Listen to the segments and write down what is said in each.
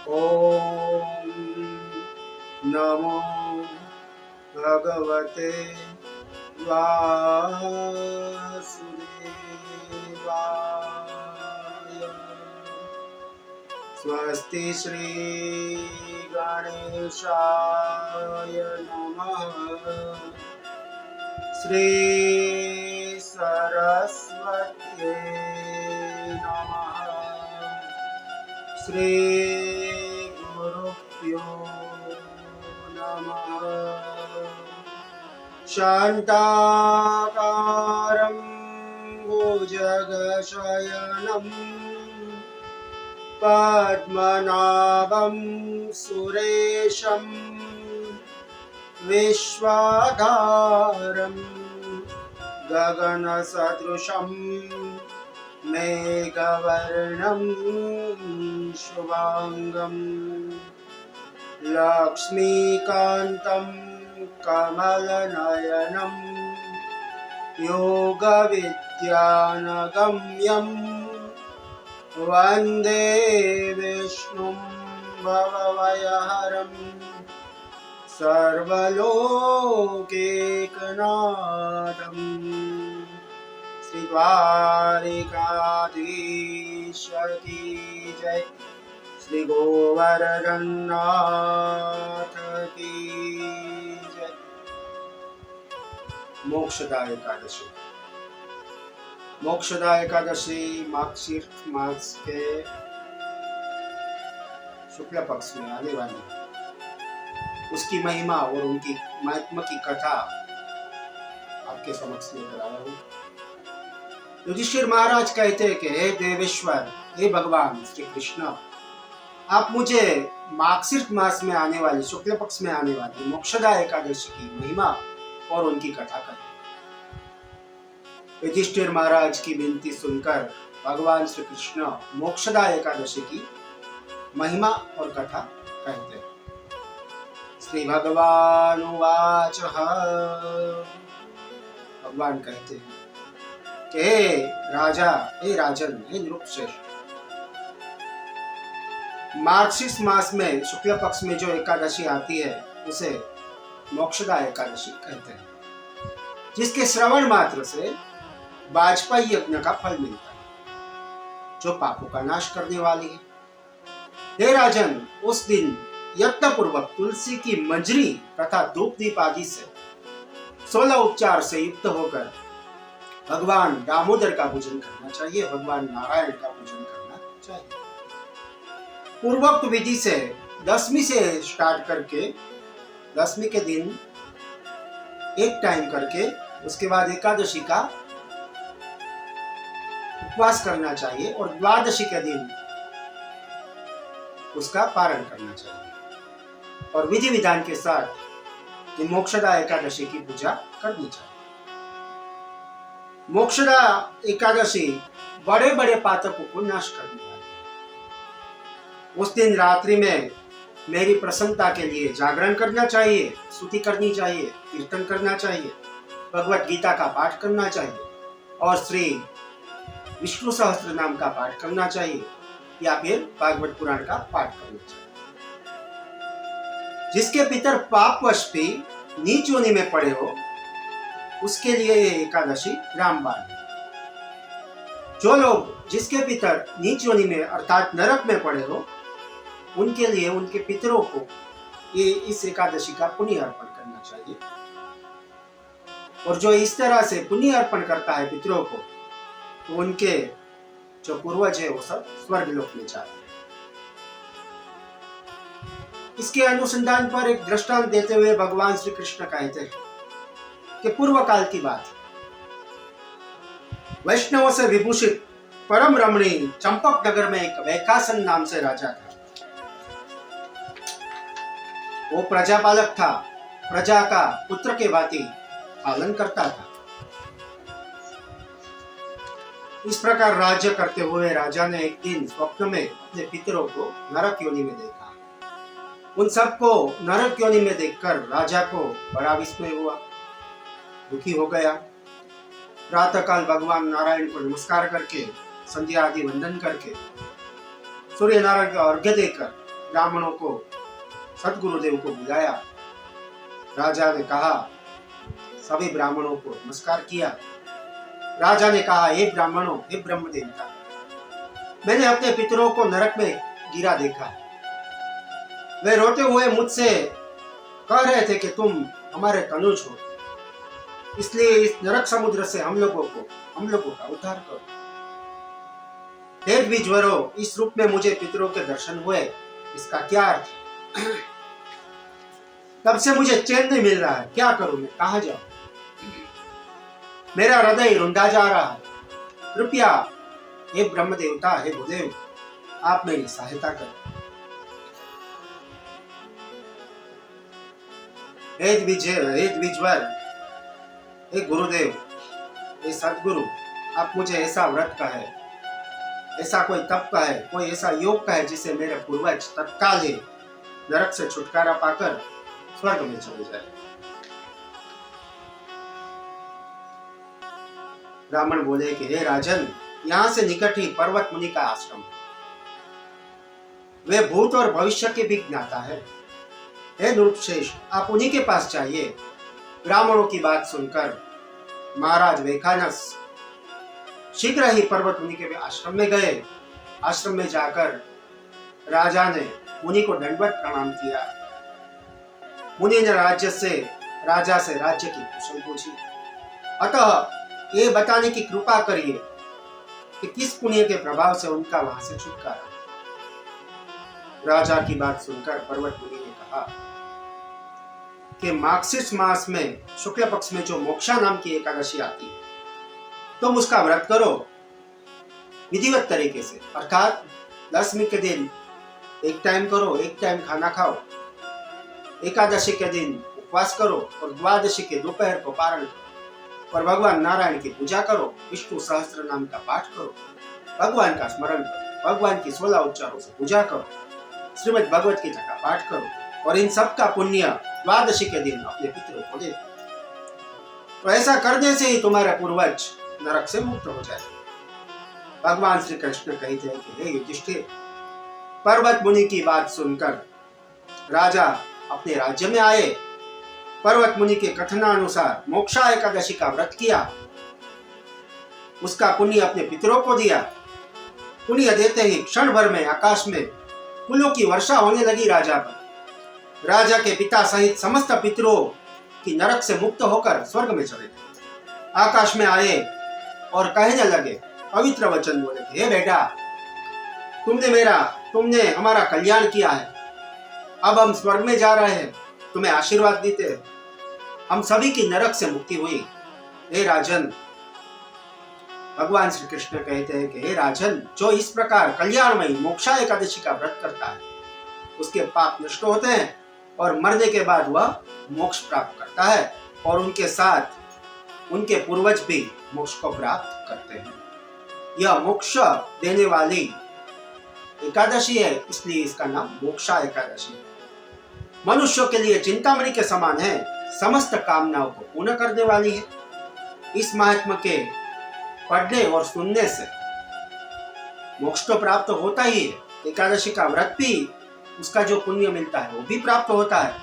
ओम नमो भगवते वासुदेवाय। स्वस्ति श्री गणेशाय नमः। श्री सरस्वत्यै नमः। श्री गुरुभ्यो नमः। शान्ताकारं भुजगशयनं पद्मनाभं सुरेशं विश्वाधारं गगनसदृशं मेघवर्णं शुभांगं लक्ष्मीकान्तं कमलनयनं योगविद्यानगम्यं वन्दे विष्णुं भवभयहरं सर्वलोकैकनाथं। श्री द्वारिकाधीश की जय। श्री गोवर्धननाथ की जय। मोक्षदा एकादशी। मोक्षदा एकादशी मार्गशीर्ष मास के शुक्ल पक्ष में आने वाली उसकी महिमा और उनकी महात्मा की कथा आपके समक्ष लेकर आया हूँ। युधिष्ठिर महाराज कहते हैं कि हे देवेश्वर, हे भगवान श्री कृष्ण, आप मुझे मार्गशीर्ष मास में आने वाली शुक्ल पक्ष में आने वाली मोक्षदा एकादशी की महिमा और उनकी कथा करें। युधिष्ठिर महाराज की विनती सुनकर भगवान श्री कृष्ण मोक्षदा एकादशी की महिमा और कथा कहते हैं। श्री भगवान उवाच। भगवान कहते हैं कि हे राजा, हे राजन, हे नृपश्रेष्ठ, मार्गशीर्ष मास में शुक्ल पक्ष में जो एकादशी आती है उसे मोक्षदा एकादशी कहते हैं, जिसके श्रवण मात्र से वाजपेयी यज्ञ का फल मिलता है, जो पापों का नाश करने वाली है। हे राजन, उस दिन यत्न पूर्वक तुलसी की मंजरी तथा धूप दीप आदि से 16 उपचार से युक्त होकर भगवान दामोदर का पूजन करना चाहिए, भगवान नारायण का पूजन करना चाहिए। पूर्वोक्त विधि से दशमी से स्टार्ट करके दशमी के दिन एक टाइम करके उसके बाद एकादशी का उपवास करना चाहिए और द्वादशी के दिन उसका पारण करना चाहिए और विधि विधान के साथ कि मोक्षदा एकादशी की पूजा करनी चाहिए। मोक्षदा एकादशी बड़े बड़े पातकों को नाश करने वाली है। उस दिन रात्रि में मेरी प्रसन्नता के लिए जागरण करना चाहिए, स्तुति करनी चाहिए, कीर्तन करना चाहिए, भगवत गीता का पाठ करना चाहिए और श्री विष्णु सहस्त्र नाम का पाठ करना चाहिए या फिर भागवत पुराण का पाठ करना चाहिए। जिसके पितर पापवश भी नीच योनि में पड़े हो उसके लिए ये एकादशी रामबाण है। जो लोग जिसके पितर नीच योनि में अर्थात नरक में पड़े हो उनके लिए उनके पितरों को ये इस एकादशी का पुण्य अर्पण करना चाहिए और जो इस तरह से पुण्य अर्पण करता है पितरों को तो उनके जो पूर्वज है वो सब स्वर्ग लोक में जाते हैं। इसके अनुसंधान पर एक दृष्टांत देते हुए भगवान श्री कृष्ण कहते हैं कि पूर्व काल की बात, वैष्णवों से विभूषित परम रमणीय चंपक नगर में एक वैखासन नाम से राजा था। वो प्रजापालक था, प्रजा का पुत्र के भांति पालन करता था। इस प्रकार राज्य करते हुए राजा ने एक दिन स्वप्न में अपने पितरों को नरक योनि में देखा। उन सबको नरक योनि में देखकर राजा को बड़ा विस्मय हुआ, दुखी हो गया। प्रातःकाल भगवान नारायण को नमस्कार करके संध्या आदि वंदन करके सूर्य नारायण का अर्घ्य देकर ब्राह्मणों को, सदगुरुदेव को बुलाया। राजा ने कहा, सभी ब्राह्मणों को नमस्कार किया। राजा ने कहा, हे ब्राह्मणों, हे ब्रह्म देवता, मैंने अपने पितरों को नरक में गिरा देखा। वे रोते हुए मुझसे कह रहे थे कि तुम हमारे तनुज हो, इसलिए इस नरक समुद्र से हम लोगों का उद्धार करो। हे द्विजवरों, इस रूप में मुझे पितरों के दर्शन हुए, इसका क्या अर्थ? तब से मुझे चैन नहीं मिल रहा है, क्या करूं मैं, कहां जाऊं? मेरा हृदय रुंधा जा रहा है। कृपया हे ब्रह्म देवता, हे गुरुदेव, आप मेरी सहायता करें। हे द्विजवर, हे गुरुदेव, हे सदगुरु, आप मुझे ऐसा व्रत कहे, ऐसा कोई तप कहे, कोई ऐसा योग कहे जिसे मेरे पूर्वज तत्काल ही नरक से छुटकारा पाकर स्वर्ग में चले जाए। ब्राह्मण बोले कि हे राजन, यहाँ से निकट ही पर्वत मुनि का आश्रम है। वे भूत और भविष्य के भी ज्ञाता है। हे नृपश्रेष्ठ, आप उन्हीं के पास जाइए। ब्राह्मणों की बात सुनकर महाराज वैखानस शीघ्र ही पर्वत मुनि के आश्रम में गए। आश्रम में जाकर राजा ने मुनि को दंडवत प्रणाम किया। मुनि ने राजा से राज्य की कुशल पूछी। अतः ये बताने की कृपा करिए कि किस पुण्य के प्रभाव से उनका वहां से छुटकारा। राजा की बात सुनकर पर्वत मुनि ने कहा कि मार्गशीर्ष मास में शुक्ल पक्ष में जो मोक्षा नाम की एकादशी आती है, तुम उसका व्रत करो विधिवत तरीके से, अर्थात दशमी के दिन एक टाइम करो, एक टाइम खाना खाओ, एकादशी के दिन उपवास करो और द्वादशी के दोपहर को पारण करो और भगवान नारायण की पूजा करो, विष्णु सहस्त्र नाम का पाठ करो, भगवान का स्मरण करो, भगवान की 16 उपचारों से पूजा करो, श्रीमद् भगवत गीता का पाठ करो और इन सब का पुण्य द्वादशी के दिन अपने पितरों को दे। तो ऐसा करने से ही तुम्हारा पूर्वज नरक से मुक्त हो जाए। भगवान श्री कृष्ण कहते हैं कि हे युधिष्ठिर, पर्वत मुनि की बात सुनकर राजा अपने राज्य में आए। पर्वत मुनि के कथनानुसार मोक्षा एकादशी का व्रत किया, उसका पुण्य अपने पितरों को दिया। पुण्य देते ही क्षण भर में आकाश में फूलों की वर्षा होने लगी राजा पर। राजा के पिता सहित समस्त पितरों की नरक से मुक्त होकर स्वर्ग में चले गए। आकाश में आए और कहने लगे, पवित्र वचन बोले, हे बेटा, तुमने हमारा कल्याण किया है, अब हम स्वर्ग में जा रहे हैं, तुम्हें आशीर्वाद देते हैं, हम सभी की नरक से मुक्ति हुई। हे राजन, भगवान श्री कृष्ण कहते हैं कि हे राजन, जो इस प्रकार कल्याणमयी मोक्षा एकादशी का व्रत करता है, उसके पाप नष्ट होते हैं और मरने के बाद वह मोक्ष प्राप्त करता है और उनके साथ उनके पूर्वज भी मोक्ष को प्राप्त करते हैं। यह मोक्ष देने वाली एकादशी है, इसलिए इसका नाम मोक्षा एकादशी है। मनुष्यों के लिए चिंतामणि के समान है, समस्त कामनाओं को पूर्ण करने वाली है। इस महात्मा के पढ़ने और सुनने से मोक्ष तो प्राप्त होता ही है, एकादशी का व्रत भी, उसका जो पुण्य मिलता है वो भी प्राप्त होता है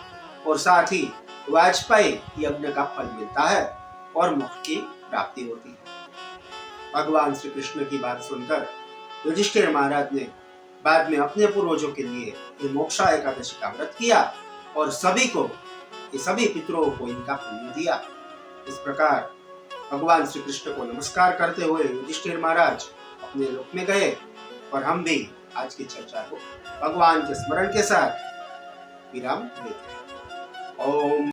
और साथ ही वाजपेयी यज्ञ का फल मिलता है और मोक्ष की प्राप्ति होती है। भगवान श्री कृष्ण की बात सुनकर युधिष्ठिर महाराज ने बाद में अपने पूर्वजों के लिए ये मोक्षा एकादशी का व्रत किया और सभी पितरों को इनका पुण्य दिया। इस प्रकार भगवान श्री कृष्ण को नमस्कार करते हुए युधिष्ठिर महाराज अपने लोक में गए और हम भी आज की चर्चा को भगवान के स्मरण के साथ विराम देते हैं। ओम